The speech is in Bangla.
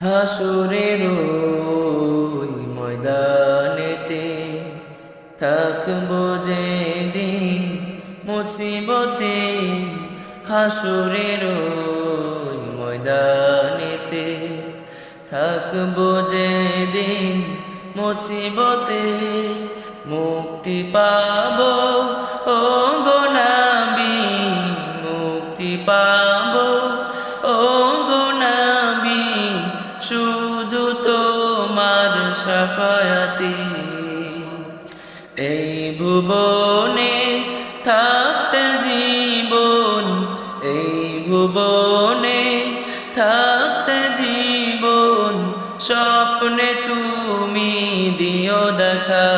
হাসরের ওই ময়দানেতে থাকবো যেদিন মুসিবতে। হাসরের ওই ময়দানেতে থাকবো যেদিন মুসিবতে। মুক্তি পাবো ও গো নবী, মুক্তি পাবো ও গো নবী, শুধু তোমার শাফায়াতে। এই ভুবনে থাকতে জীবন, এই ভুবনে থাকতে জীবন, স্বপ্নে তুমি দিও দেখা।